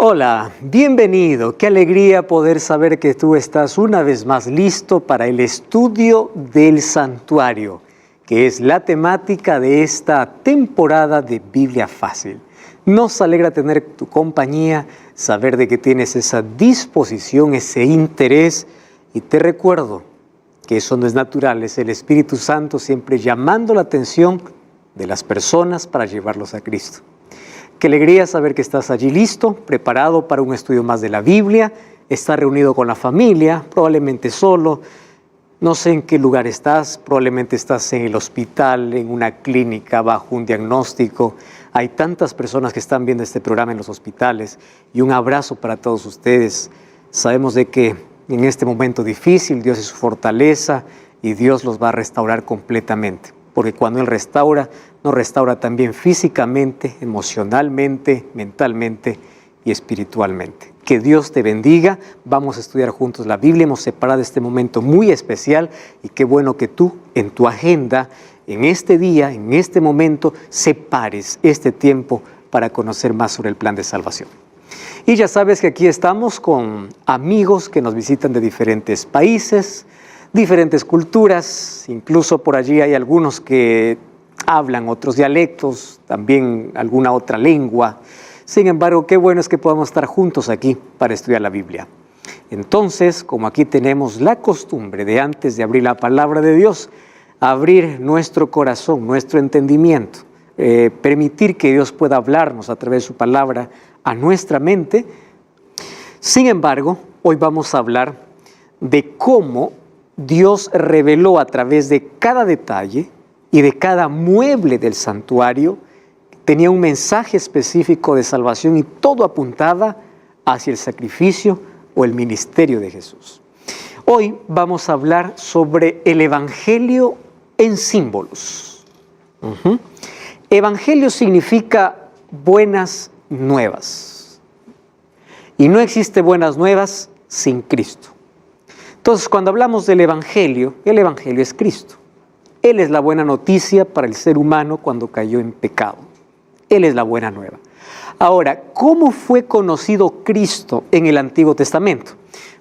Hola, bienvenido. Qué alegría poder saber que tú estás una vez más listo para el estudio del santuario, que es la temática de esta temporada de Biblia Fácil. Nos alegra tener tu compañía, saber de que tienes esa disposición, ese interés, y te recuerdo que eso no es natural, es el Espíritu Santo siempre llamando la atención de las personas para llevarlos a Cristo. Qué alegría saber que estás allí listo, preparado para un estudio más de la Biblia, estás reunido con la familia, probablemente solo, no sé en qué lugar estás, probablemente estás en el hospital, en una clínica, bajo un diagnóstico. Hay tantas personas que están viendo este programa en los hospitales y un abrazo para todos ustedes. Sabemos de que en este momento difícil Dios es su fortaleza y Dios los va a restaurar completamente. Porque cuando Él restaura, nos restaura también físicamente, emocionalmente, mentalmente y espiritualmente. Que Dios te bendiga. Vamos a estudiar juntos la Biblia. Hemos separado este momento muy especial y qué bueno que tú en tu agenda, en este día, en este momento, separes este tiempo para conocer más sobre el plan de salvación. Y ya sabes que aquí estamos con amigos que nos visitan de diferentes países, diferentes culturas, incluso por allí hay algunos que hablan otros dialectos, también alguna otra lengua. Sin embargo, qué bueno es que podamos estar juntos aquí para estudiar la Biblia. Entonces, como aquí tenemos la costumbre de antes de abrir la palabra de Dios, abrir nuestro corazón, nuestro entendimiento, permitir que Dios pueda hablarnos a través de su palabra a nuestra mente. Sin embargo, hoy vamos a hablar de cómo Dios reveló a través de cada detalle y de cada mueble del santuario, tenía un mensaje específico de salvación y todo apuntaba hacia el sacrificio o el ministerio de Jesús. Hoy vamos a hablar sobre el Evangelio en símbolos. Evangelio significa buenas nuevas. Y no existe buenas nuevas sin Cristo. Entonces, cuando hablamos del Evangelio, el Evangelio es Cristo. Él es la buena noticia para el ser humano cuando cayó en pecado. Él es la buena nueva. Ahora, ¿cómo fue conocido Cristo en el Antiguo Testamento?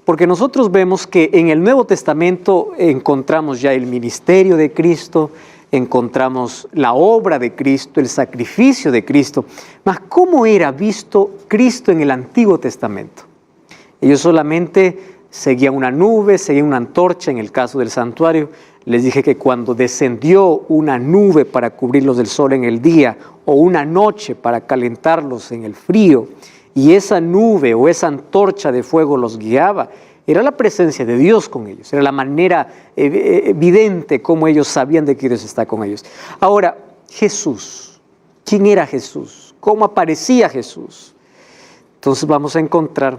Porque nosotros vemos que en el Nuevo Testamento encontramos ya el ministerio de Cristo, encontramos la obra de Cristo, el sacrificio de Cristo. Mas, ¿cómo era visto Cristo en el Antiguo Testamento? Ellos solamente seguían una nube, seguían una antorcha en el caso del santuario. Les dije que cuando descendió una nube para cubrirlos del sol en el día o una noche para calentarlos en el frío, y esa nube o esa antorcha de fuego los guiaba, era la presencia de Dios con ellos, era la manera evidente como ellos sabían de que Dios está con ellos. Ahora, Jesús, ¿quién era Jesús? ¿Cómo aparecía Jesús? Entonces vamos a encontrar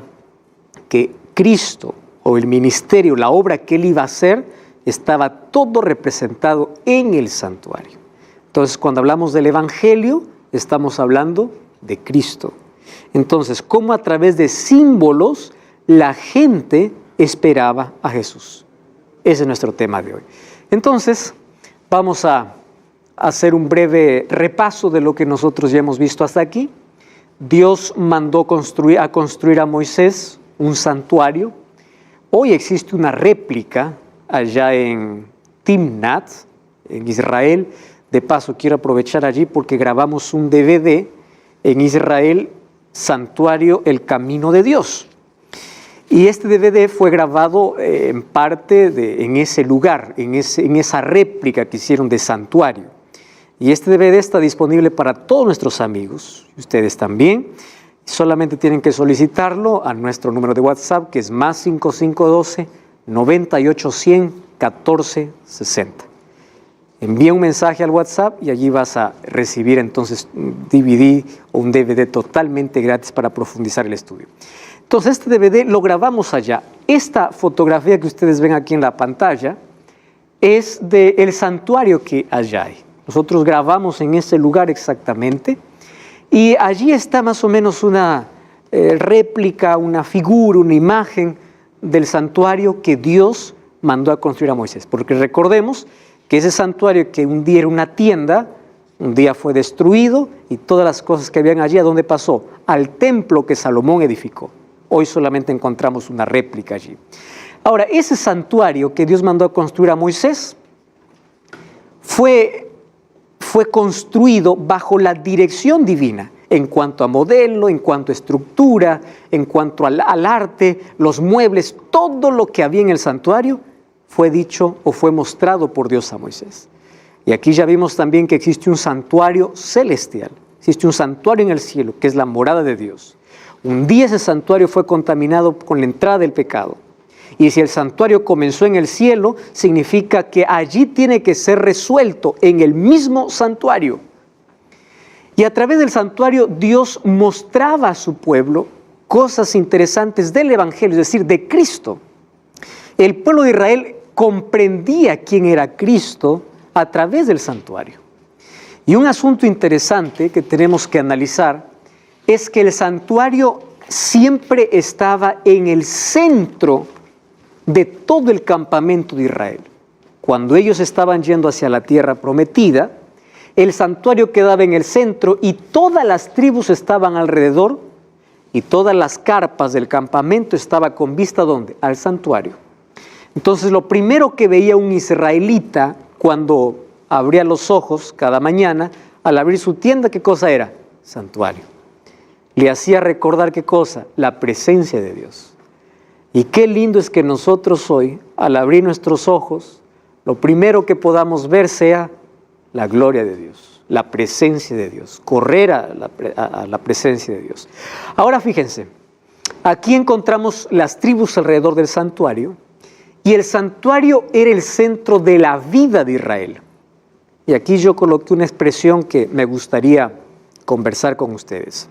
que Cristo o el ministerio, la obra que Él iba a hacer, estaba todo representado en el santuario. Entonces, cuando hablamos del Evangelio, estamos hablando de Cristo. Entonces, ¿cómo a través de símbolos la gente esperaba a Jesús? Ese es nuestro tema de hoy. Entonces, vamos a hacer un breve repaso de lo que nosotros ya hemos visto hasta aquí. Dios mandó construir a Moisés un santuario. Hoy existe una réplica allá en Timnat, en Israel. De paso, quiero aprovechar allí porque grabamos un DVD en Israel, Santuario El Camino de Dios. Y este DVD fue grabado en parte en ese lugar, en esa réplica que hicieron de santuario. Y este DVD está disponible para todos nuestros amigos, ustedes también. Solamente tienen que solicitarlo a nuestro número de WhatsApp, que es más 5512-98-100-1460. Envía un mensaje al WhatsApp y allí vas a recibir entonces un DVD o un DVD totalmente gratis para profundizar el estudio. Entonces este DVD lo grabamos allá. Esta fotografía que ustedes ven aquí en la pantalla es del santuario que allá hay. Nosotros grabamos en ese lugar exactamente. Y allí está más o menos una réplica, una figura, una imagen del santuario que Dios mandó a construir a Moisés. Porque recordemos que ese santuario que un día era una tienda, Un día fue destruido y todas las cosas que habían allí, ¿a dónde pasó? Al templo que Salomón edificó. Hoy solamente encontramos una réplica allí. Ahora, ese santuario que Dios mandó a construir a Moisés fue construido bajo la dirección divina en cuanto a modelo, en cuanto a estructura, en cuanto al arte, los muebles, todo lo que había en el santuario fue dicho o fue mostrado por Dios a Moisés. Y aquí ya vimos también que existe un santuario celestial, existe un santuario en el cielo, que es la morada de Dios. Un día ese santuario fue contaminado con la entrada del pecado. Y si el santuario comenzó en el cielo, significa que allí tiene que ser resuelto en el mismo santuario. Y a través del santuario Dios mostraba a su pueblo cosas interesantes del Evangelio, es decir, de Cristo. El pueblo de Israel comprendía quién era Cristo a través del santuario. Y un asunto interesante que tenemos que analizar es que el santuario siempre estaba en el centro de todo el campamento de Israel. Cuando ellos estaban yendo hacia la tierra prometida, el santuario quedaba en el centro y todas las tribus estaban alrededor y todas las carpas del campamento estaban con vista ¿dónde? Al santuario. Entonces lo primero que veía un israelita cuando abría los ojos cada mañana, al abrir su tienda, ¿qué cosa era? Santuario. Le hacía recordar ¿qué cosa? La presencia de Dios. Y qué lindo es que nosotros hoy, al abrir nuestros ojos, lo primero que podamos ver sea la gloria de Dios, la presencia de Dios, correr a la presencia de Dios. Ahora fíjense, aquí encontramos las tribus alrededor del santuario, y el santuario era el centro de la vida de Israel. Y aquí yo coloqué una expresión que me gustaría conversar con ustedes.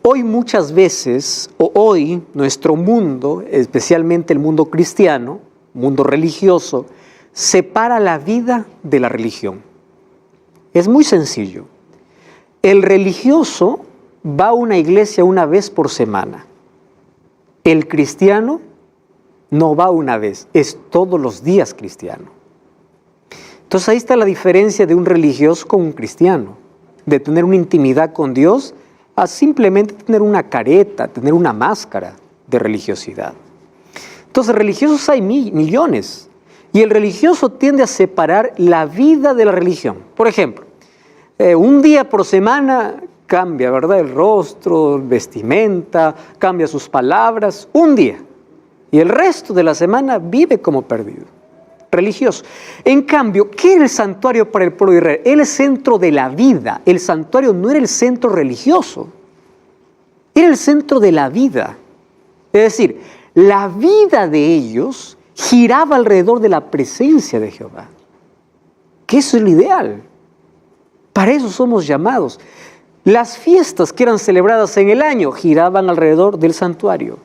Hoy muchas veces, o hoy nuestro mundo, especialmente el mundo cristiano, mundo religioso, separa la vida de la religión. Es muy sencillo. El religioso va a una iglesia una vez por semana. El cristiano no va una vez, es todos los días cristiano. Entonces ahí está la diferencia de un religioso con un cristiano, de tener una intimidad con Dios a simplemente tener una careta, tener una máscara de religiosidad. Entonces religiosos hay millones, y el religioso tiende a separar la vida de la religión. Por ejemplo, un día por semana cambia, ¿verdad? El rostro, vestimenta, cambia sus palabras, un día. Y el resto de la semana vive como perdido, religioso. En cambio, ¿qué era el santuario para el pueblo de Israel? Era el centro de la vida. El santuario no era el centro religioso, era el centro de la vida. Es decir, la vida de ellos giraba alrededor de la presencia de Jehová. Que eso es lo ideal. Para eso somos llamados. Las fiestas que eran celebradas en el año giraban alrededor del santuario.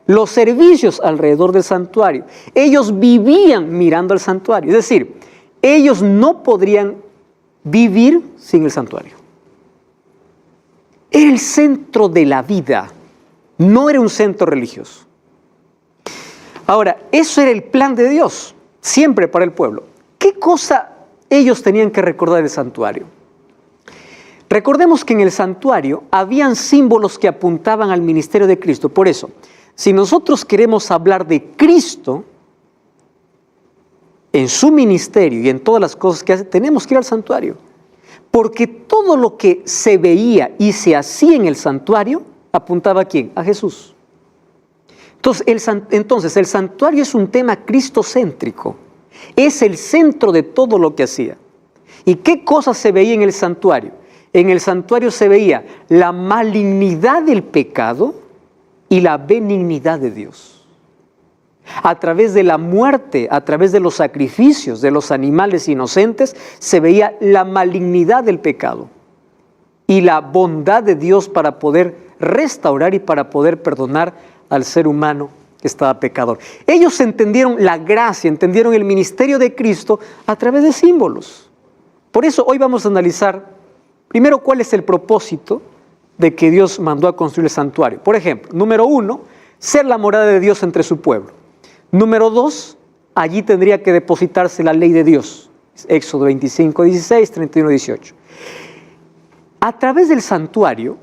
Los servicios alrededor del santuario. Ellos vivían mirando al santuario. Es decir, ellos no podrían vivir sin el santuario. Era el centro de la vida, no era un centro religioso. Ahora, eso era el plan de Dios, siempre para el pueblo. ¿Qué cosa ellos tenían que recordar del santuario? Recordemos que en el santuario habían símbolos que apuntaban al ministerio de Cristo. Por eso, si nosotros queremos hablar de Cristo en su ministerio y en todas las cosas que hace, tenemos que ir al santuario. Porque todo lo que se veía y se hacía en el santuario apuntaba ¿a quién? A Jesús. Entonces el santuario es un tema cristocéntrico. Es el centro de todo lo que hacía. ¿Y qué cosas se veía en el santuario? En el santuario se veía la malignidad del pecado y la benignidad de Dios. A través de la muerte, a través de los sacrificios de los animales inocentes, se veía la malignidad del pecado y la bondad de Dios para poder restaurar y para poder perdonar al ser humano que estaba pecador. Ellos entendieron la gracia, entendieron el ministerio de Cristo a través de símbolos. Por eso hoy vamos a analizar primero cuál es el propósito de que Dios mandó a construir el santuario. Por ejemplo, número 1, ser la morada de Dios entre su pueblo. Número 2, allí tendría que depositarse la ley de Dios. Éxodo 25, 16, 31, 18. A través del santuario,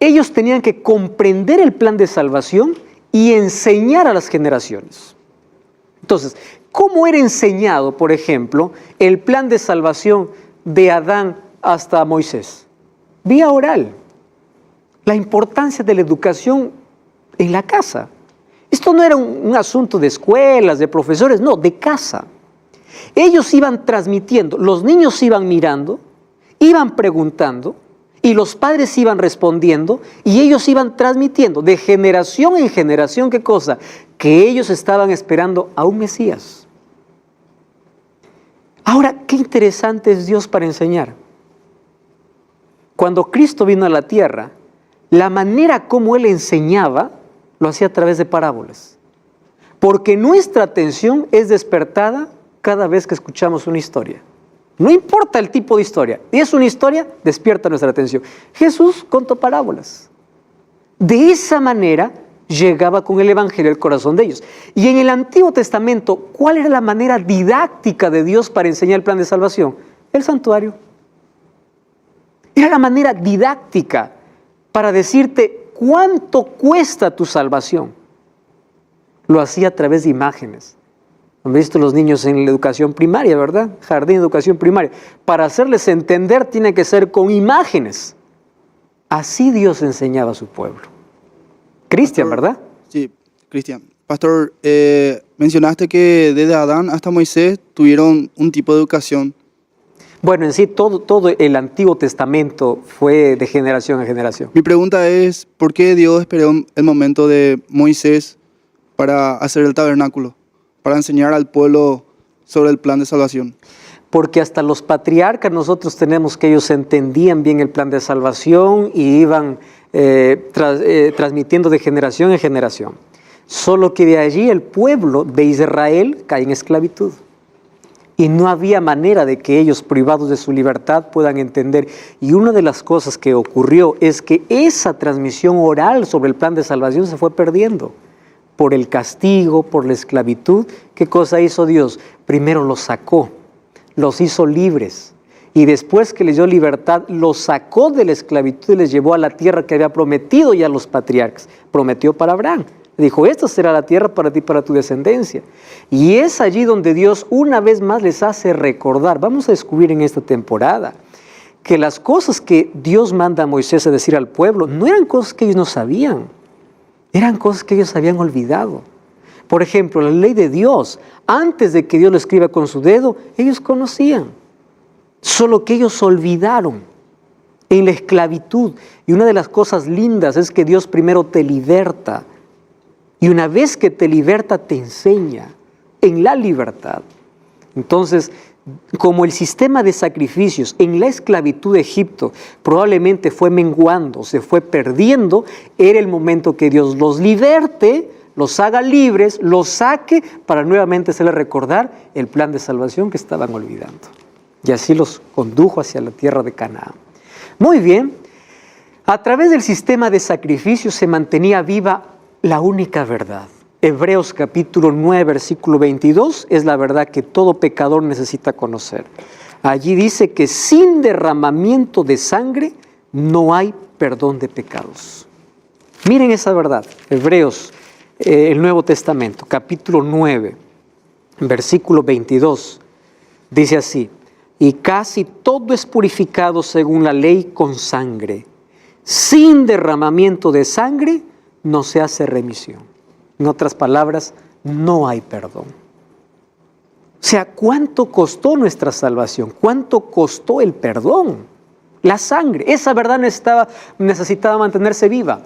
ellos tenían que comprender el plan de salvación y enseñar a las generaciones. Entonces, ¿cómo era enseñado, por ejemplo, el plan de salvación de Adán hasta Moisés? Vía oral. La importancia de la educación en la casa. Esto no era un asunto de escuelas, de profesores, no, de casa. Ellos iban transmitiendo, los niños iban mirando, iban preguntando, y los padres iban respondiendo, y ellos iban transmitiendo de generación en generación, ¿qué cosa? Que ellos estaban esperando a un Mesías. Ahora, qué interesante es Dios para enseñar. Cuando Cristo vino a la tierra, la manera como Él enseñaba, lo hacía a través de parábolas. Porque nuestra atención es despertada cada vez que escuchamos una historia. No importa el tipo de historia. Y es una historia, despierta nuestra atención. Jesús contó parábolas. De esa manera llegaba con el Evangelio al corazón de ellos. Y en el Antiguo Testamento, ¿cuál era la manera didáctica de Dios para enseñar el plan de salvación? El santuario. Era la manera didáctica para decirte cuánto cuesta tu salvación. Lo hacía a través de imágenes. Han visto los niños en la educación primaria, ¿verdad? Jardín de educación primaria. Para hacerles entender tiene que ser con imágenes. Así Dios enseñaba a su pueblo. Cristian, ¿verdad? Sí, Cristian. Pastor, mencionaste que desde Adán hasta Moisés tuvieron un tipo de educación. Bueno, en sí todo el Antiguo Testamento fue de generación en generación. Mi pregunta es, ¿por qué Dios esperó el momento de Moisés para hacer el tabernáculo? Para enseñar al pueblo sobre el plan de salvación. Porque hasta los patriarcas nosotros tenemos que ellos entendían bien el plan de salvación y iban transmitiendo de generación en generación. Solo que de allí el pueblo de Israel cae en esclavitud. Y no había manera de que ellos, privados de su libertad, puedan entender. Y una de las cosas que ocurrió es que esa transmisión oral sobre el plan de salvación se fue perdiendo. Por el castigo, por la esclavitud. ¿Qué cosa hizo Dios? Primero los sacó, los hizo libres. Y después que les dio libertad, los sacó de la esclavitud y les llevó a la tierra que había prometido ya a los patriarcas. Prometió para Abraham. Dijo, esta será la tierra para ti, para tu descendencia. Y es allí donde Dios una vez más les hace recordar. Vamos a descubrir en esta temporada que las cosas que Dios manda a Moisés a decir al pueblo no eran cosas que ellos no sabían. Eran cosas que ellos habían olvidado. Por ejemplo, la ley de Dios, antes de que Dios lo escriba con su dedo, ellos conocían. Solo que ellos olvidaron en la esclavitud. Y una de las cosas lindas es que Dios primero te liberta. Y una vez que te liberta, te enseña en la libertad. Entonces, como el sistema de sacrificios en la esclavitud de Egipto probablemente fue menguando, se fue perdiendo, era el momento que Dios los liberte, los haga libres, los saque para nuevamente hacerles recordar el plan de salvación que estaban olvidando. Y así los condujo hacia la tierra de Canaán. Muy bien, a través del sistema de sacrificios se mantenía viva la única verdad. Hebreos capítulo 9, versículo 22, es la verdad que todo pecador necesita conocer. Allí dice que sin derramamiento de sangre no hay perdón de pecados. Miren esa verdad, Hebreos, el Nuevo Testamento, capítulo 9, versículo 22, dice así, y casi todo es purificado según la ley con sangre. Sin derramamiento de sangre no se hace remisión. En otras palabras, no hay perdón. O sea, ¿cuánto costó nuestra salvación? ¿Cuánto costó el perdón? La sangre. Esa verdad necesitaba mantenerse viva.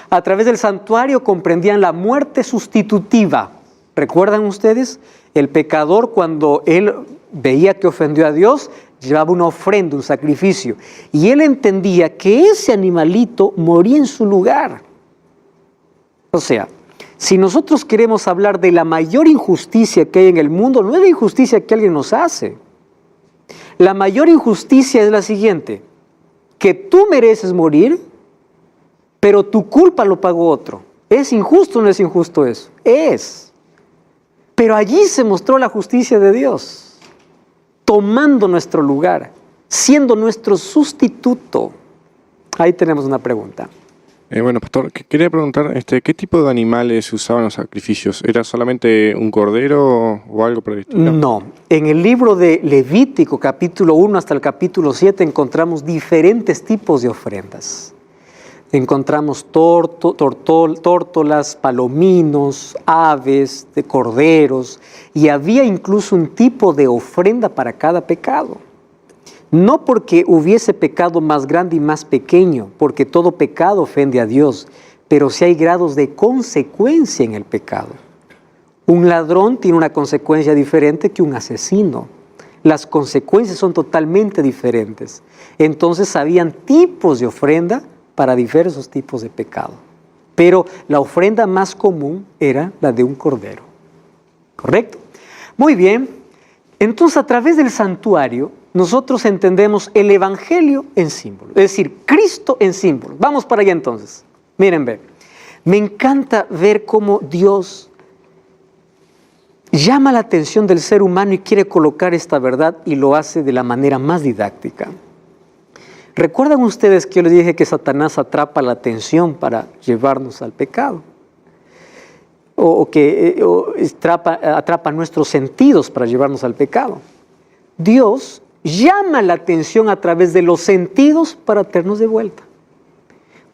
A través del santuario comprendían la muerte sustitutiva. ¿Recuerdan ustedes? El pecador, cuando él veía que ofendió a Dios, llevaba una ofrenda, un sacrificio. Y él entendía que ese animalito moría en su lugar. O sea, si nosotros queremos hablar de la mayor injusticia que hay en el mundo, no es la injusticia que alguien nos hace. La mayor injusticia es la siguiente, que tú mereces morir, pero tu culpa lo pagó otro. ¿Es injusto o no es injusto eso? Es. Pero allí se mostró la justicia de Dios. tomando nuestro lugar, siendo nuestro sustituto. Ahí tenemos una pregunta. Bueno, pastor, quería preguntar, ¿qué tipo de animales se usaban en los sacrificios? ¿Era solamente un cordero o algo por el estilo? No, en el libro de Levítico, capítulo 1 hasta el capítulo 7, encontramos diferentes tipos de ofrendas. Encontramos tórtolas, palominos, aves, de corderos, y había incluso un tipo de ofrenda para cada pecado. No porque hubiese pecado más grande y más pequeño, porque todo pecado ofende a Dios, pero sí hay grados de consecuencia en el pecado. Un ladrón tiene una consecuencia diferente que un asesino. Las consecuencias son totalmente diferentes. Entonces habían tipos de ofrenda para diversos tipos de pecado. Pero la ofrenda más común era la de un cordero. ¿Correcto? Muy bien. Entonces, a través del santuario, nosotros entendemos el Evangelio en símbolo. Es decir, Cristo en símbolo. Vamos para allá entonces. Miren, ve. Me encanta ver cómo Dios llama la atención del ser humano y quiere colocar esta verdad y lo hace de la manera más didáctica. ¿Recuerdan ustedes que yo les dije que Satanás atrapa la atención para llevarnos al pecado? O que atrapa nuestros sentidos para llevarnos al pecado. Dios llama la atención a través de los sentidos para traernos de vuelta.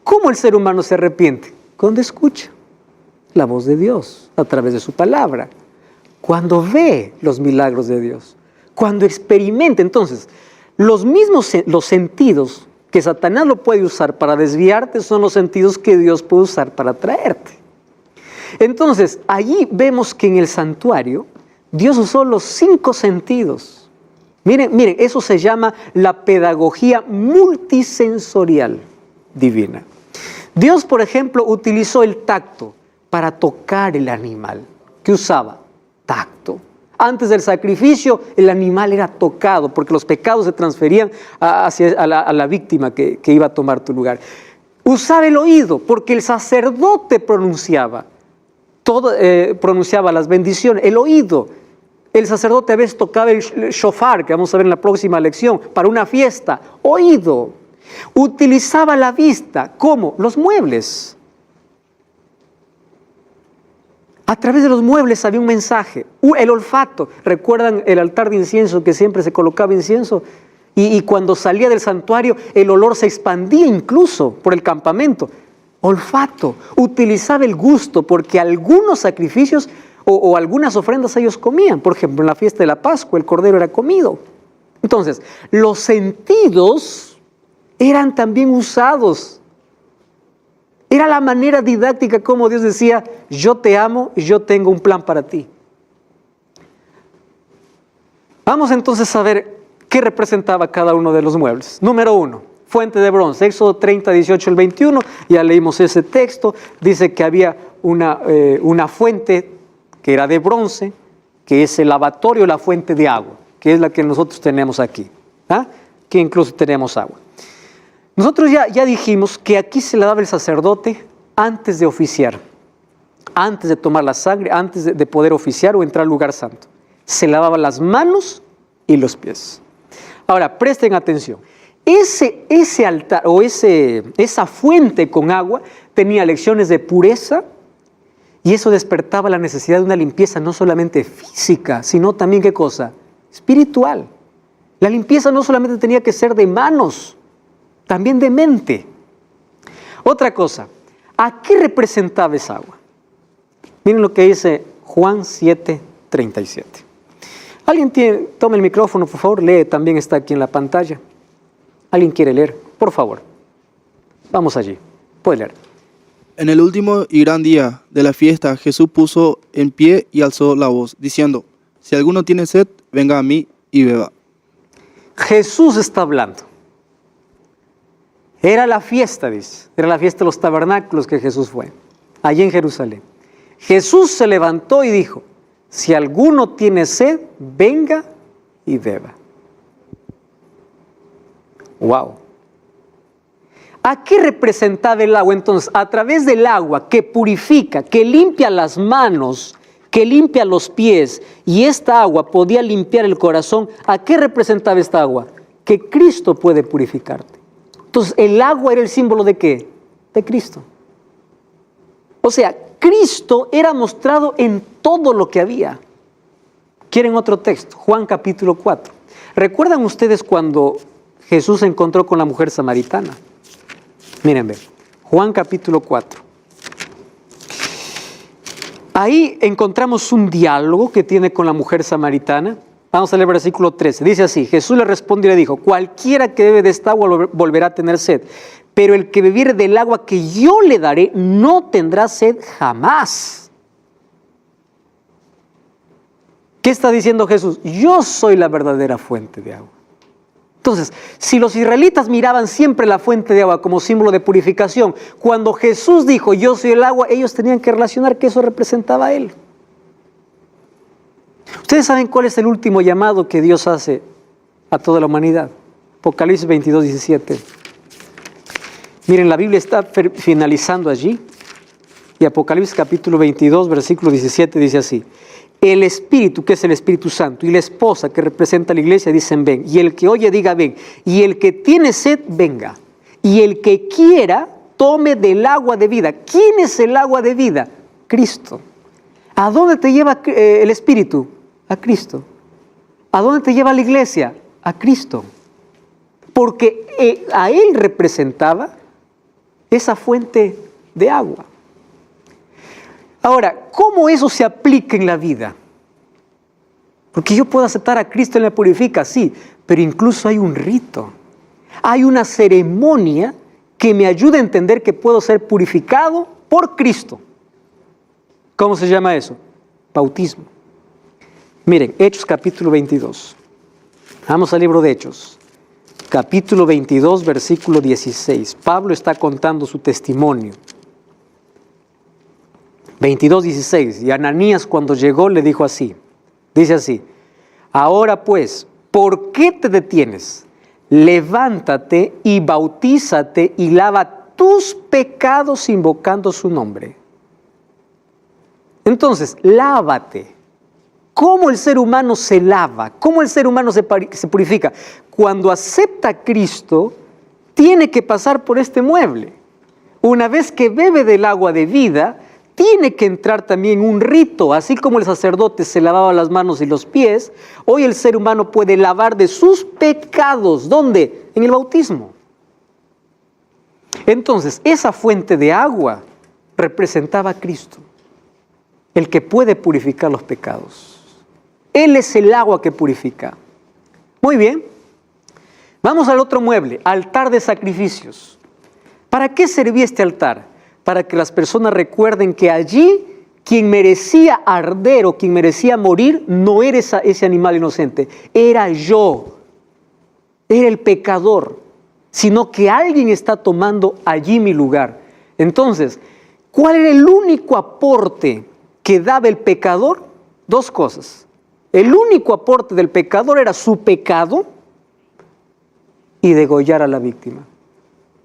¿Cómo el ser humano se arrepiente? Cuando escucha la voz de Dios a través de su palabra. Cuando ve los milagros de Dios. Cuando experimenta. Entonces, los sentidos que Satanás lo puede usar para desviarte son los sentidos que Dios puede usar para traerte. Entonces, allí vemos que en el santuario Dios usó los 5 sentidos. Miren, eso se llama la pedagogía multisensorial divina. Dios, por ejemplo, utilizó el tacto para tocar el animal. ¿Qué usaba? Tacto. Antes del sacrificio, el animal era tocado porque los pecados se transferían a la víctima que iba a tomar tu lugar. Usaba el oído porque el sacerdote pronunciaba las bendiciones. El oído. El sacerdote a veces tocaba el shofar, que vamos a ver en la próxima lección, para una fiesta. Oído. Utilizaba la vista. ¿Cómo? Los muebles. A través de los muebles había un mensaje. El olfato. ¿Recuerdan el altar de incienso que siempre se colocaba incienso? Y cuando salía del santuario, el olor se expandía incluso por el campamento. Olfato. Utilizaba el gusto porque algunos sacrificios o algunas ofrendas ellos comían. Por ejemplo, en la fiesta de la Pascua el cordero era comido. Entonces, los sentidos eran también usados. Era la manera didáctica como Dios decía, yo te amo y yo tengo un plan para ti. Vamos entonces a ver qué representaba cada uno de los muebles. Número 1, fuente de bronce. Éxodo 30, 18 al 21, ya leímos ese texto. Dice que había una fuente que era de bronce, que es el lavatorio, la fuente de agua, que es la que nosotros tenemos aquí, que incluso tenemos agua. Nosotros ya dijimos que aquí se la daba el sacerdote antes de oficiar, antes de tomar la sangre, antes de poder oficiar o entrar al lugar santo. Se lavaba las manos y los pies. Ahora, presten atención. Ese altar o esa fuente con agua tenía lecciones de pureza y eso despertaba la necesidad de una limpieza no solamente física, sino también, ¿qué cosa? Espiritual. La limpieza no solamente tenía que ser de manos, también de mente. Otra cosa, ¿a qué representaba esa agua? Miren lo que dice Juan 7:37. ¿Alguien toma el micrófono, por favor? Lee, también está aquí en la pantalla. ¿Alguien quiere leer? Por favor. Vamos allí. Puede leer. En el último y gran día de la fiesta, Jesús puso en pie y alzó la voz, diciendo, si alguno tiene sed, venga a mí y beba. Jesús está hablando. Era la fiesta, dice. Era la fiesta de los tabernáculos que Jesús fue, allí en Jerusalén. Jesús se levantó y dijo, si alguno tiene sed, venga y beba. ¡Wow! ¿A qué representaba el agua? Entonces, a través del agua que purifica, que limpia las manos, que que limpia los pies, y esta agua podía limpiar el corazón. ¿A qué representaba esta agua? Que Cristo puede purificarte. Entonces, el agua era el símbolo ¿de qué? De Cristo. O sea, Cristo era mostrado en todo lo que había. ¿Quieren otro texto? Juan capítulo 4. ¿Recuerdan ustedes cuando Jesús se encontró con la mujer samaritana? Miren, Juan capítulo 4. Ahí encontramos un diálogo que tiene con la mujer samaritana. Vamos a leer el versículo 13. Dice así: Jesús le respondió y le dijo: cualquiera que bebe de esta agua volverá a tener sed, pero el que bebiere del agua que yo le daré no tendrá sed jamás. ¿Qué está diciendo Jesús? Yo soy la verdadera fuente de agua. Entonces, si los israelitas miraban siempre la fuente de agua como símbolo de purificación, cuando Jesús dijo yo soy el agua, ellos tenían que relacionar que eso representaba a Él. ¿Ustedes saben cuál es el último llamado que Dios hace a toda la humanidad? Apocalipsis 22, 17. Miren, la Biblia está finalizando allí, y Apocalipsis capítulo 22, versículo 17 dice así: el Espíritu, que es el Espíritu Santo, y la esposa, que representa a la iglesia, dicen ven. Y el que oye diga ven. Y el que tiene sed, venga. Y el que quiera, tome del agua de vida. ¿Quién es el agua de vida? Cristo. ¿A dónde te lleva el Espíritu? A Cristo. ¿A dónde te lleva la iglesia? A Cristo. Porque a Él representaba esa fuente de agua. Ahora, ¿cómo eso se aplica en la vida? Porque yo puedo aceptar a Cristo, Él me purifica, sí, pero incluso hay un rito, hay una ceremonia que me ayuda a entender que puedo ser purificado por Cristo. ¿Cómo se llama eso? Bautismo. Miren, Hechos capítulo 22. Vamos al libro de Hechos. Capítulo 22, versículo 16. Pablo está contando su testimonio. 22, 16. Y Ananías, cuando llegó, le dijo así. Dice así: ahora pues, ¿por qué te detienes? Levántate y bautízate y lava tus pecados invocando su nombre. Entonces, lávate. ¿Cómo el ser humano se lava? ¿Cómo el ser humano se purifica? Cuando acepta a Cristo, tiene que pasar por este mueble. Una vez que bebe del agua de vida, tiene que entrar también un rito. Así como el sacerdote se lavaba las manos y los pies, hoy el ser humano puede lavar de sus pecados. ¿Dónde? En el bautismo. Entonces, esa fuente de agua representaba a Cristo, el que puede purificar los pecados. Él es el agua que purifica. Muy bien. Vamos al otro mueble, altar de sacrificios. ¿Para qué servía este altar? Para que las personas recuerden que allí quien merecía arder o quien merecía morir no era ese animal inocente, era yo, era el pecador, sino que alguien está tomando allí mi lugar. Entonces, ¿cuál era el único aporte que daba el pecador? Dos cosas. El único aporte del pecador era su pecado y degollar a la víctima.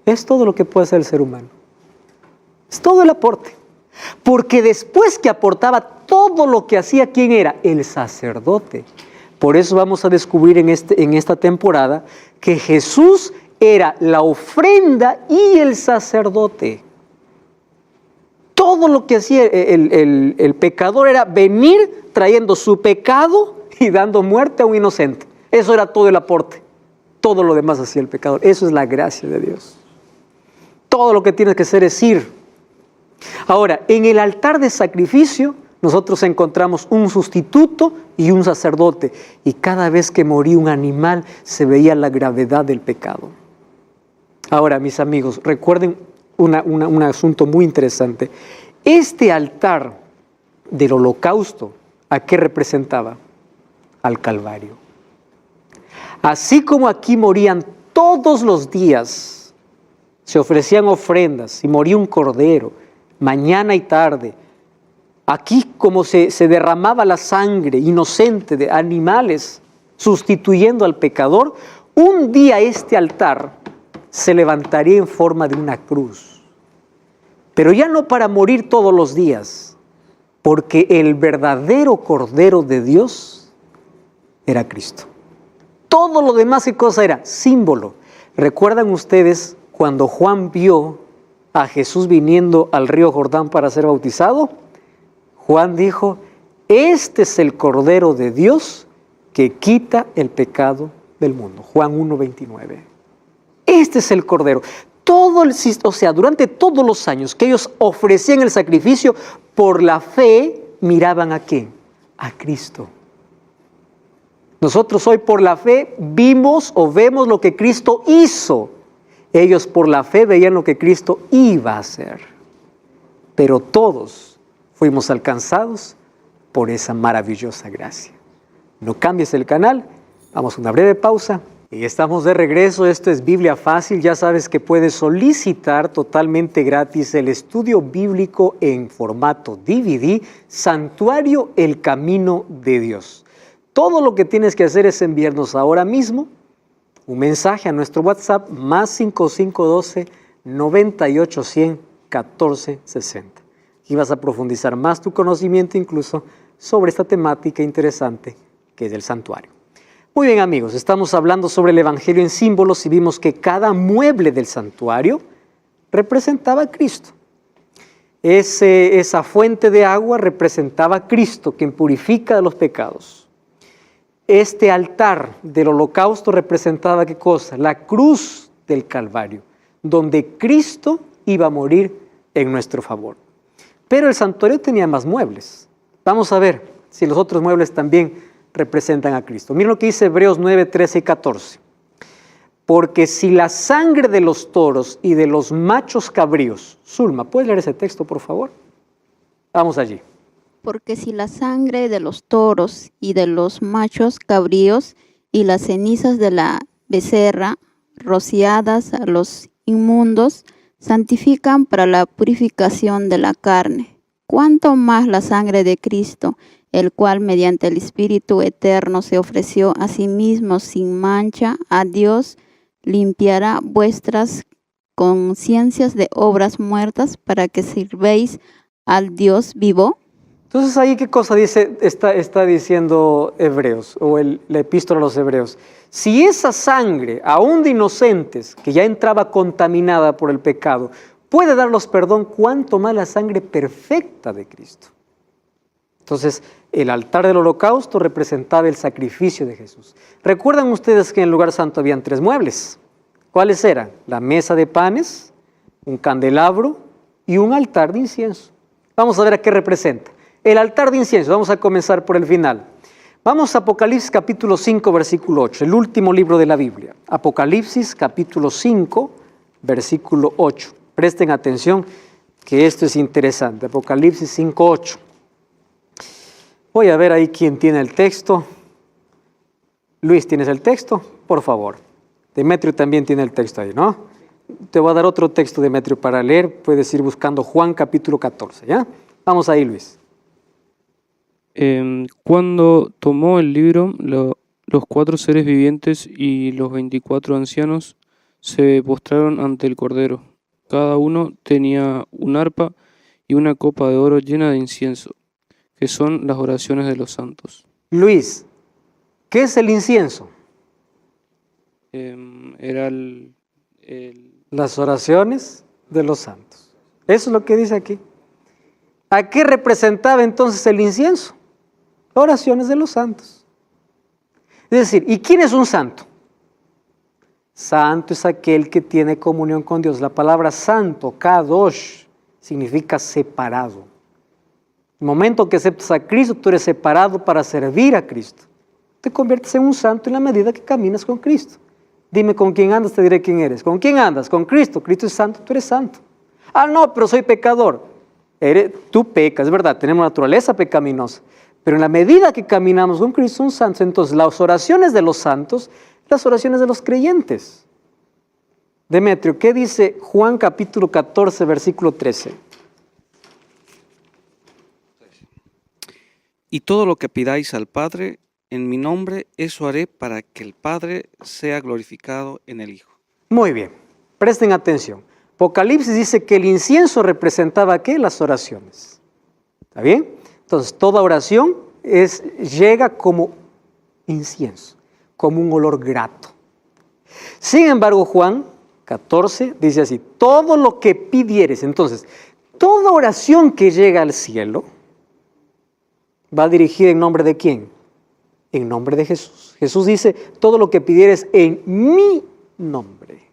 Es todo lo que puede hacer el ser humano. Es todo el aporte. Porque después que aportaba todo lo que hacía, ¿quién era? El sacerdote. Por eso vamos a descubrir en esta temporada que Jesús era la ofrenda y el sacerdote. Todo lo que hacía el pecador era venir trayendo su pecado y dando muerte a un inocente. Eso era todo el aporte. Todo lo demás hacía el pecador. Eso es la gracia de Dios. Todo lo que tienes que hacer es ir. Ahora, en el altar de sacrificio, nosotros encontramos un sustituto y un sacerdote. Y cada vez que moría un animal, se veía la gravedad del pecado. Ahora, mis amigos, recuerden un asunto muy interesante. Este altar del holocausto, ¿a qué representaba? Al Calvario. Así como aquí morían todos los días, se ofrecían ofrendas y moría un cordero, mañana y tarde. Aquí como se derramaba la sangre inocente de animales, sustituyendo al pecador, un día este altar se levantaría en forma de una cruz. Pero ya no para morir todos los días, porque el verdadero Cordero de Dios era Cristo. Todo lo demás, ¿qué cosa era? Símbolo. ¿Recuerdan ustedes cuando Juan vio a Jesús viniendo al río Jordán para ser bautizado? Juan dijo, este es el Cordero de Dios que quita el pecado del mundo. Juan 1:29. Este es el Cordero. Durante todos los años que ellos ofrecían el sacrificio, por la fe miraban ¿a quién? A Cristo. Nosotros hoy por la fe vemos lo que Cristo hizo. Ellos por la fe veían lo que Cristo iba a hacer. Pero todos fuimos alcanzados por esa maravillosa gracia. No cambies el canal, vamos a una breve pausa y estamos de regreso. Esto es Biblia Fácil. Ya sabes que puedes solicitar totalmente gratis el estudio bíblico en formato DVD, Santuario El Camino de Dios. Todo lo que tienes que hacer es enviarnos ahora mismo un mensaje a nuestro WhatsApp más 5512 9810 1460. Y vas a profundizar más tu conocimiento incluso sobre esta temática interesante que es el santuario. Muy bien, amigos, estamos hablando sobre el Evangelio en símbolos y vimos que cada mueble del santuario representaba a Cristo. Esa fuente de agua representaba a Cristo, quien purifica de los pecados. Este altar del holocausto representaba ¿qué cosa? La cruz del Calvario, donde Cristo iba a morir en nuestro favor. Pero el santuario tenía más muebles. Vamos a ver si los otros muebles también representan a Cristo. Miren lo que dice Hebreos 9, 13 y 14. Porque si la sangre de los toros y de los machos cabríos... Zulma, ¿puedes leer ese texto, por favor? Vamos allí. Porque si la sangre de los toros y de los machos cabríos y las cenizas de la becerra, rociadas a los inmundos, santifican para la purificación de la carne, ¿cuánto más la sangre de Cristo, el cual mediante el Espíritu eterno se ofreció a sí mismo sin mancha a Dios, limpiará vuestras conciencias de obras muertas para que sirvéis al Dios vivo? Entonces ahí qué cosa está diciendo Hebreos, o la epístola a los Hebreos. Si esa sangre, aún de inocentes, que ya entraba contaminada por el pecado, puede darlos perdón, ¿cuánto más la sangre perfecta de Cristo? Entonces, el altar del holocausto representaba el sacrificio de Jesús. ¿Recuerdan ustedes que en el lugar santo habían 3 muebles? ¿Cuáles eran? La mesa de panes, un candelabro y un altar de incienso. Vamos a ver a qué representa. El altar de incienso, vamos a comenzar por el final. Vamos a Apocalipsis capítulo 5, versículo 8, el último libro de la Biblia. Apocalipsis capítulo 5, versículo 8. Presten atención que esto es interesante. Apocalipsis 5, 8. Voy a ver ahí quién tiene el texto. Luis, ¿tienes el texto? Por favor. Demetrio también tiene el texto ahí, ¿no? Te voy a dar otro texto, Demetrio, para leer. Puedes ir buscando Juan capítulo 14, ¿ya? Vamos ahí, Luis. Cuando tomó el libro, los 4 seres vivientes y los 24 ancianos se postraron ante el Cordero. Cada uno tenía un arpa y una copa de oro llena de incienso, que son las oraciones de los santos. Luis, ¿qué es el incienso? Era las oraciones de los santos. Eso es lo que dice aquí. ¿A qué representaba entonces el incienso? Oraciones de los santos. Es decir, ¿y quién es un santo? Santo es aquel que tiene comunión con Dios. La palabra santo, kadosh, significa separado. El momento que aceptas a Cristo, tú eres separado para servir a Cristo. Te conviertes en un santo en la medida que caminas con Cristo. Dime con quién andas, te diré quién eres. ¿Con quién andas? Con Cristo. Cristo es santo, tú eres santo. Ah, no, pero soy pecador. Tú pecas, es verdad, tenemos naturaleza pecaminosa. Pero en la medida que caminamos con Cristo son santos. Entonces, las oraciones de los santos, las oraciones de los creyentes. Demetrio, ¿qué dice Juan capítulo 14, versículo 13? Y todo lo que pidáis al Padre en mi nombre, eso haré para que el Padre sea glorificado en el Hijo. Muy bien, presten atención. Apocalipsis dice que el incienso representaba ¿qué? Las oraciones. ¿Está bien? Entonces, toda oración llega como incienso, como un olor grato. Sin embargo, Juan 14 dice así, todo lo que pidieres. Entonces, toda oración que llega al cielo va dirigida en nombre de ¿quién? En nombre de Jesús. Jesús dice, todo lo que pidieres en mi nombre.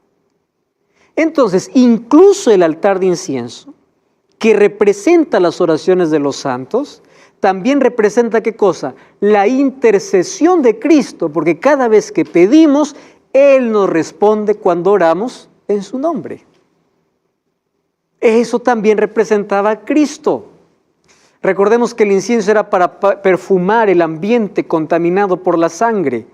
Entonces, incluso el altar de incienso, que representa las oraciones de los santos, también representa ¿qué cosa? La intercesión de Cristo, porque cada vez que pedimos, Él nos responde cuando oramos en su nombre. Eso también representaba a Cristo. Recordemos que el incienso era para perfumar el ambiente contaminado por la sangre.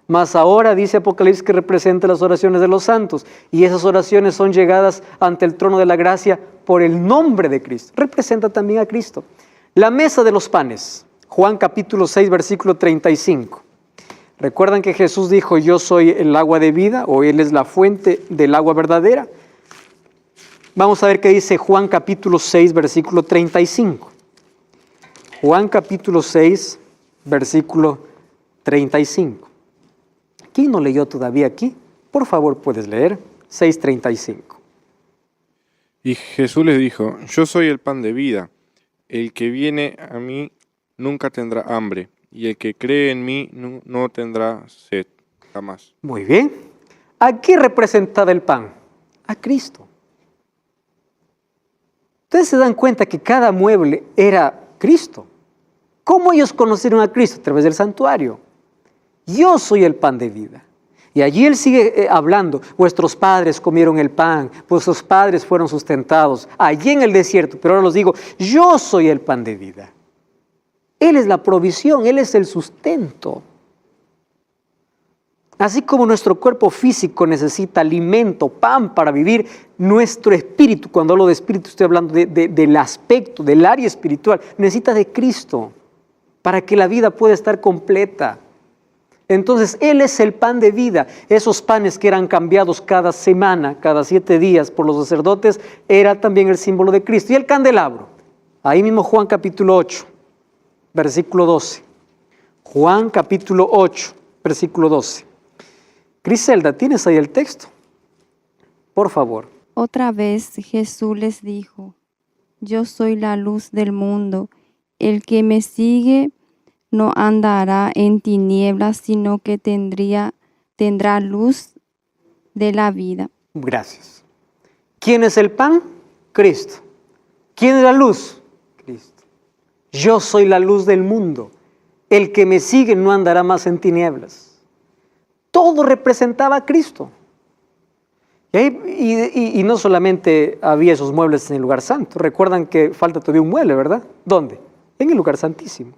Mas ahora dice Apocalipsis que representa las oraciones de los santos. Y esas oraciones son llegadas ante el trono de la gracia por el nombre de Cristo. Representa también a Cristo. La mesa de los panes. Juan capítulo 6, versículo 35. ¿Recuerdan que Jesús dijo, yo soy el agua de vida, o Él es la fuente del agua verdadera? Vamos a ver qué dice Juan capítulo 6, versículo 35. Juan capítulo 6, versículo 35. ¿Quién no leyó todavía aquí? Por favor, puedes leer. 6:35. Y Jesús les dijo, yo soy el pan de vida. El que viene a mí nunca tendrá hambre, y el que cree en mí no tendrá sed jamás. Muy bien. ¿A qué representaba el pan? A Cristo. Ustedes se dan cuenta que cada mueble era Cristo. ¿Cómo ellos conocieron a Cristo? A través del santuario. Yo soy el pan de vida. Y allí Él sigue hablando. Vuestros padres comieron el pan, vuestros padres fueron sustentados allí en el desierto. Pero ahora los digo, yo soy el pan de vida. Él es la provisión, Él es el sustento. Así como nuestro cuerpo físico necesita alimento, pan para vivir, nuestro espíritu, cuando hablo de espíritu estoy hablando del aspecto, del área espiritual, necesita de Cristo para que la vida pueda estar completa. Entonces, Él es el pan de vida. Esos panes que eran cambiados cada semana, cada 7 días por los sacerdotes, era también el símbolo de Cristo. Y el candelabro, ahí mismo Juan capítulo 8, versículo 12. Juan capítulo 8, versículo 12. Griselda, ¿tienes ahí el texto? Por favor. Otra vez Jesús les dijo, yo soy la luz del mundo. El que me sigue no andará en tinieblas, sino que tendrá luz de la vida. Gracias. ¿Quién es el pan? Cristo. ¿Quién es la luz? Cristo. Yo soy la luz del mundo. El que me sigue no andará más en tinieblas. Todo representaba a Cristo. Y no solamente había esos muebles en el lugar santo. Recuerdan que falta todavía un mueble, ¿verdad? ¿Dónde? En el lugar santísimo.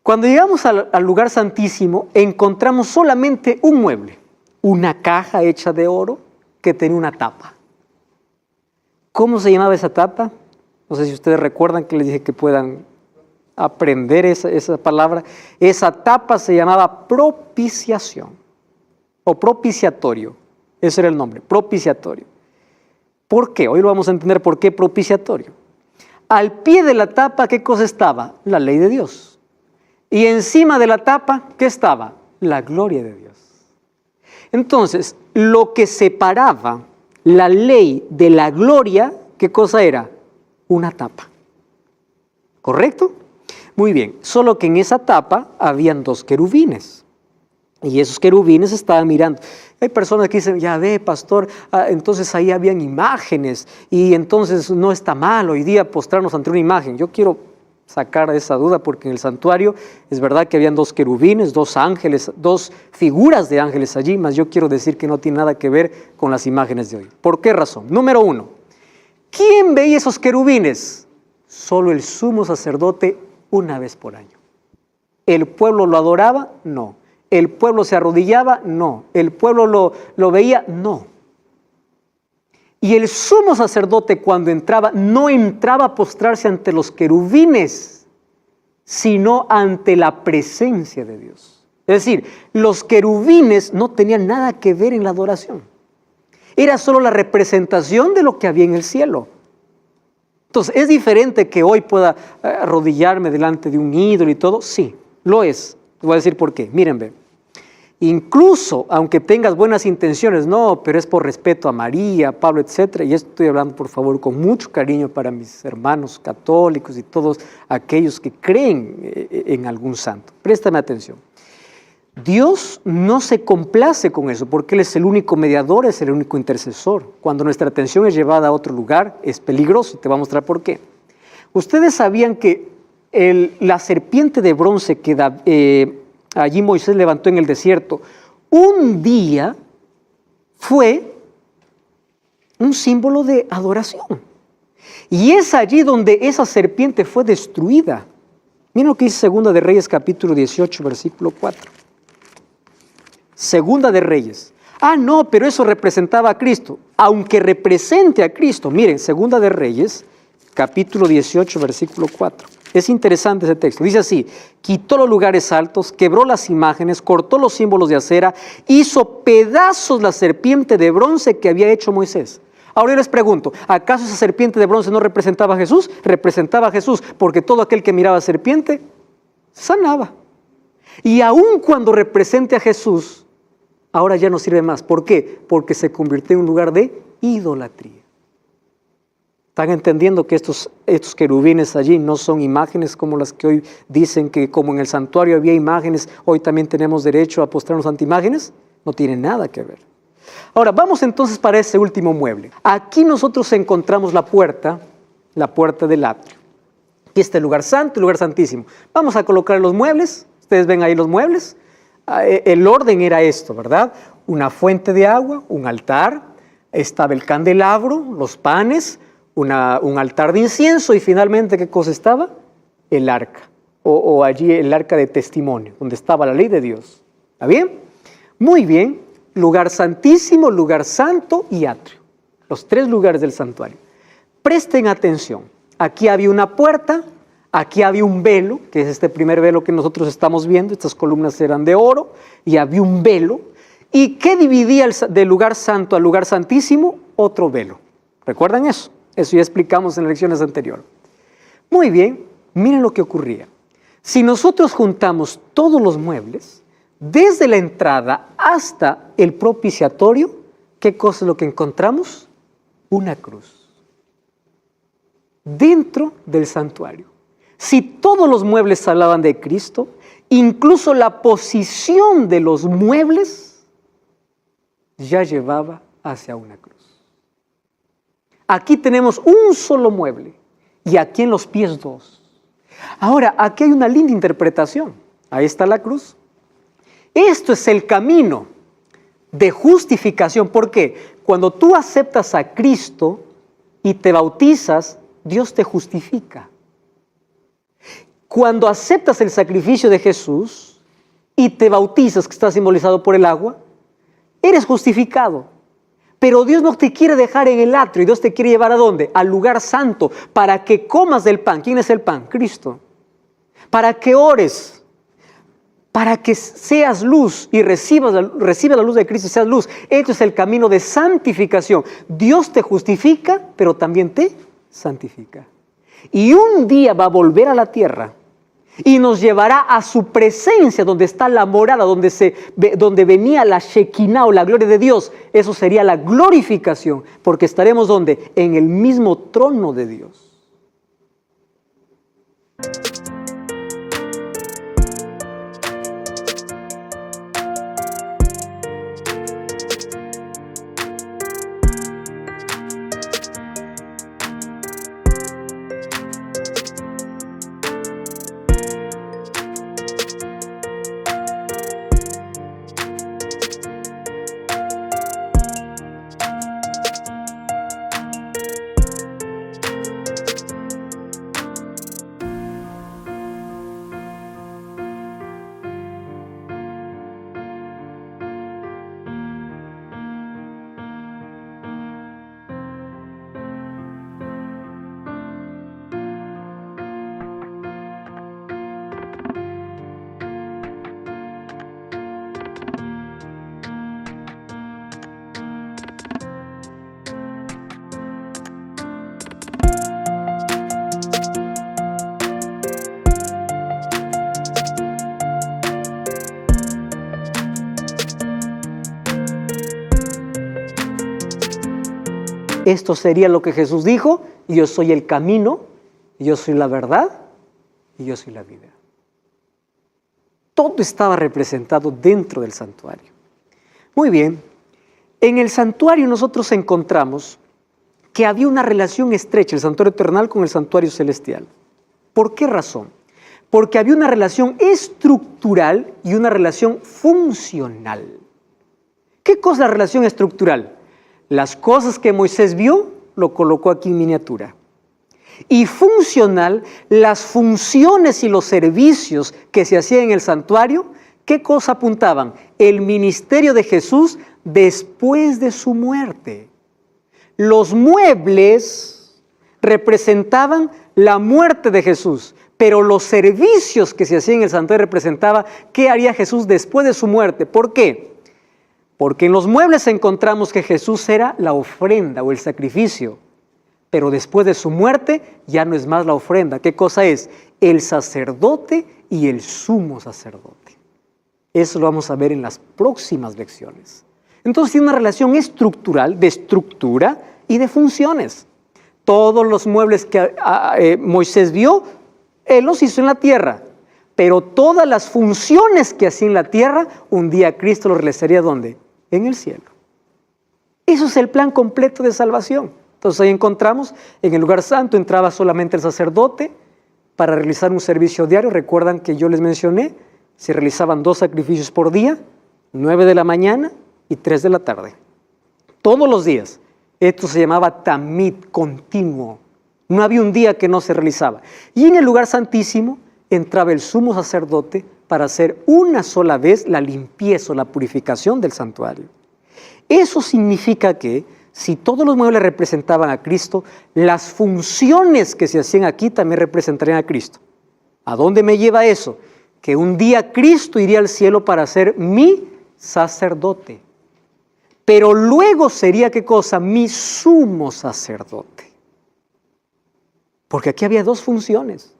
Cuando llegamos al lugar santísimo, encontramos solamente un mueble, una caja hecha de oro que tenía una tapa. ¿Cómo se llamaba esa tapa? No sé si ustedes recuerdan que les dije que puedan aprender esa palabra. Esa tapa se llamaba propiciación o propiciatorio. Ese era el nombre, propiciatorio. ¿Por qué? Hoy lo vamos a entender por qué propiciatorio. Al pie de la tapa, ¿qué cosa estaba? La ley de Dios. Y encima de la tapa, ¿qué estaba? La gloria de Dios. Entonces, lo que separaba la ley de la gloria, ¿qué cosa era? Una tapa. ¿Correcto? Muy bien, solo que en esa tapa habían 2 querubines. Y esos querubines estaban mirando. Hay personas que dicen, ya ve, pastor, entonces ahí habían imágenes y entonces no está mal hoy día postrarnos ante una imagen. Yo quiero sacar esa duda porque en el santuario es verdad que habían 2 querubines, 2 ángeles, 2 figuras de ángeles allí, mas yo quiero decir que no tiene nada que ver con las imágenes de hoy. ¿Por qué razón? Número 1, ¿quién veía esos querubines? Solo el sumo sacerdote una vez por año. ¿El pueblo lo adoraba? No. ¿El pueblo se arrodillaba? No. ¿El pueblo lo veía? No. Y el sumo sacerdote cuando entraba, no entraba a postrarse ante los querubines, sino ante la presencia de Dios. Es decir, los querubines no tenían nada que ver en la adoración. Era solo la representación de lo que había en el cielo. Entonces, ¿es diferente que hoy pueda arrodillarme delante de un ídolo y todo? Sí, lo es. Te voy a decir por qué. Miren, ve. Incluso, aunque tengas buenas intenciones, no, pero es por respeto a María, Pablo, etcétera, y esto estoy hablando, por favor, con mucho cariño para mis hermanos católicos y todos aquellos que creen en algún santo. Préstame atención. Dios no se complace con eso, porque Él es el único mediador, es el único intercesor. Cuando nuestra atención es llevada a otro lugar, es peligroso, y te voy a mostrar por qué. Ustedes sabían que la serpiente de bronce que allí Moisés levantó en el desierto, un día fue un símbolo de adoración. Y es allí donde esa serpiente fue destruida. Miren lo que dice Segunda de Reyes, capítulo 18, versículo 4. Segunda de Reyes. Ah, no, pero eso representaba a Cristo. Aunque represente a Cristo. Miren, Segunda de Reyes, capítulo 18, versículo 4. Es interesante ese texto. Dice así: quitó los lugares altos, quebró las imágenes, cortó los símbolos de acera, hizo pedazos la serpiente de bronce que había hecho Moisés. Ahora yo les pregunto, ¿acaso esa serpiente de bronce no representaba a Jesús? Representaba a Jesús, porque todo aquel que miraba a serpiente sanaba. Y aun cuando represente a Jesús, ahora ya no sirve más. ¿Por qué? Porque se convirtió en un lugar de idolatría. ¿Están entendiendo que estos querubines allí no son imágenes como las que hoy dicen que como en el santuario había imágenes, hoy también tenemos derecho a postrarnos ante imágenes? No tiene nada que ver. Ahora, vamos entonces para ese último mueble. Aquí nosotros encontramos la puerta del atrio. Aquí está el lugar santo, el lugar santísimo. Vamos a colocar los muebles. Ustedes ven ahí los muebles. El orden era esto, ¿verdad? Una fuente de agua, un altar, estaba el candelabro, los panes, un altar de incienso y finalmente, ¿qué cosa estaba? El arca, o allí el arca de testimonio, donde estaba la ley de Dios. ¿Está bien? Muy bien. Lugar santísimo, lugar santo y atrio. Los tres lugares del santuario. Presten atención. Aquí había una puerta, aquí había un velo, que es este primer velo que nosotros estamos viendo. Estas columnas eran de oro y había un velo. ¿Y qué dividía del lugar santo al lugar santísimo? Otro velo. ¿Recuerdan eso? Eso ya explicamos en lecciones anteriores. Muy bien, miren lo que ocurría. Si nosotros juntamos todos los muebles, desde la entrada hasta el propiciatorio, ¿qué cosa es lo que encontramos? Una cruz. Dentro del santuario. Si todos los muebles hablaban de Cristo, incluso la posición de los muebles ya llevaba hacia una cruz. Aquí tenemos un solo mueble y aquí en los pies dos. Ahora, aquí hay una linda interpretación. Ahí está la cruz. Esto es el camino de justificación. ¿Por qué? Cuando tú aceptas a Cristo y te bautizas, Dios te justifica. Cuando aceptas el sacrificio de Jesús y te bautizas, que está simbolizado por el agua, eres justificado. Pero Dios no te quiere dejar en el atrio, Dios te quiere llevar ¿a dónde? Al lugar santo, para que comas del pan. ¿Quién es el pan? Cristo. Para que ores, para que seas luz y recibas la luz de Cristo y seas luz. Esto es el camino de santificación. Dios te justifica, pero también te santifica. Y un día va a volver a la tierra y nos llevará a su presencia, donde está la morada, donde venía la Shekinah o la gloria de Dios. Eso sería la glorificación, porque estaremos ¿dónde? En el mismo trono de Dios. Esto sería lo que Jesús dijo: yo soy el camino, yo soy la verdad y yo soy la vida. Todo estaba representado dentro del santuario. Muy bien, en el santuario nosotros encontramos que había una relación estrecha, el santuario terrenal con el santuario celestial. ¿Por qué razón? Porque había una relación estructural y una relación funcional. ¿Qué cosa es la relación estructural? Las cosas que Moisés vio, lo colocó aquí en miniatura. Y funcional, las funciones y los servicios que se hacían en el santuario, ¿qué cosa apuntaban? El ministerio de Jesús después de su muerte. Los muebles representaban la muerte de Jesús, pero los servicios que se hacían en el santuario representaban qué haría Jesús después de su muerte. ¿Por qué? Porque en los muebles encontramos que Jesús era la ofrenda o el sacrificio, pero después de su muerte ya no es más la ofrenda. ¿Qué cosa es? El sacerdote y el sumo sacerdote. Eso lo vamos a ver en las próximas lecciones. Entonces tiene una relación estructural, de estructura y de funciones. Todos los muebles que Moisés vio, él los hizo en la tierra. Pero todas las funciones que hacía en la tierra, un día Cristo los realizaría ¿dónde? En el cielo. Eso es el plan completo de salvación. Entonces ahí encontramos, en el lugar santo entraba solamente el sacerdote para realizar un servicio diario. Recuerdan que yo les mencioné, se realizaban 2 sacrificios por día, 9 de la mañana y 3 de la tarde. Todos los días. Esto se llamaba tamid, continuo. No había un día que no se realizaba. Y en el lugar santísimo entraba el sumo sacerdote para hacer una sola vez la limpieza o la purificación del santuario. Eso significa que si todos los muebles representaban a Cristo, las funciones que se hacían aquí también representarían a Cristo. ¿A dónde me lleva eso? Que un día Cristo iría al cielo para ser mi sacerdote. Pero luego sería, ¿qué cosa? Mi sumo sacerdote. Porque aquí había 2 funciones.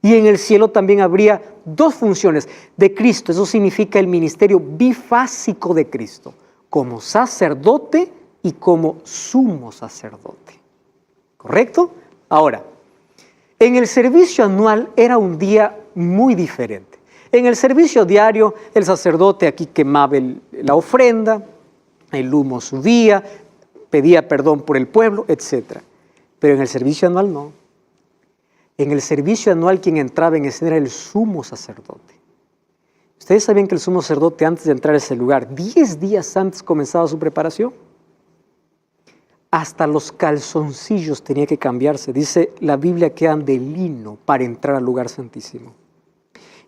Y en el cielo también habría 2 funciones de Cristo. Eso significa el ministerio bifásico de Cristo, como sacerdote y como sumo sacerdote. ¿Correcto? Ahora, en el servicio anual era un día muy diferente. En el servicio diario, el sacerdote aquí quemaba la ofrenda, el humo subía, pedía perdón por el pueblo, etc. Pero en el servicio anual no. En el servicio anual quien entraba en escena era el sumo sacerdote. Ustedes sabían que el sumo sacerdote antes de entrar a ese lugar, 10 días antes comenzaba su preparación. Hasta los calzoncillos tenía que cambiarse. Dice la Biblia que eran de lino para entrar al lugar santísimo.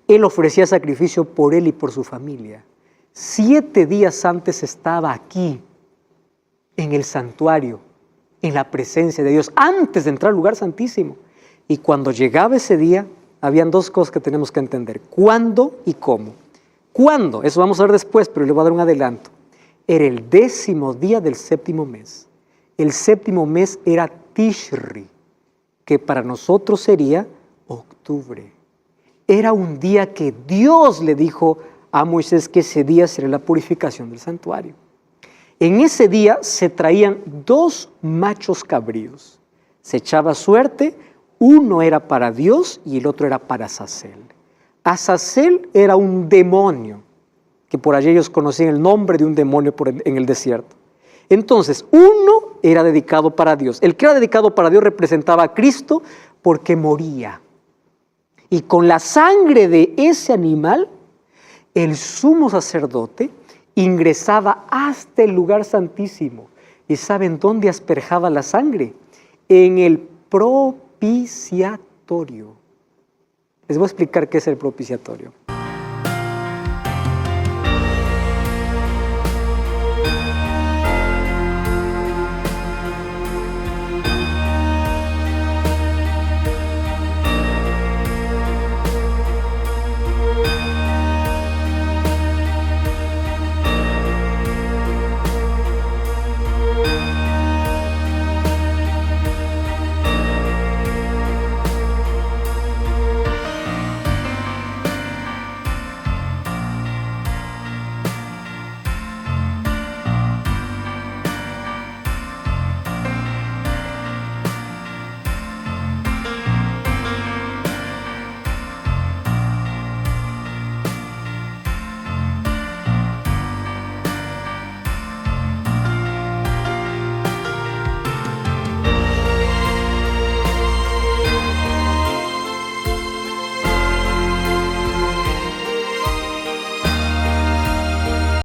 Él ofrecía sacrificio por él y por su familia. 7 días antes estaba aquí, en el santuario, en la presencia de Dios, antes de entrar al lugar santísimo. Y cuando llegaba ese día, habían 2 cosas que tenemos que entender: cuándo y cómo. ¿Cuándo? Eso vamos a ver después, pero le voy a dar un adelanto. Era el 10º día del 7º mes. El 7º mes era Tishri, que para nosotros sería octubre. Era un día que Dios le dijo a Moisés que ese día sería la purificación del santuario. En ese día se traían 2 machos cabríos. Se echaba suerte, uno era para Dios y el otro era para Azazel. Azazel era un demonio, que por allí ellos conocían el nombre de un demonio en el desierto. Entonces, uno era dedicado para Dios. El que era dedicado para Dios representaba a Cristo porque moría. Y con la sangre de ese animal, el sumo sacerdote ingresaba hasta el lugar santísimo. ¿Y saben dónde asperjaba la sangre? En el propiciatorio. Les voy a explicar qué es el propiciatorio.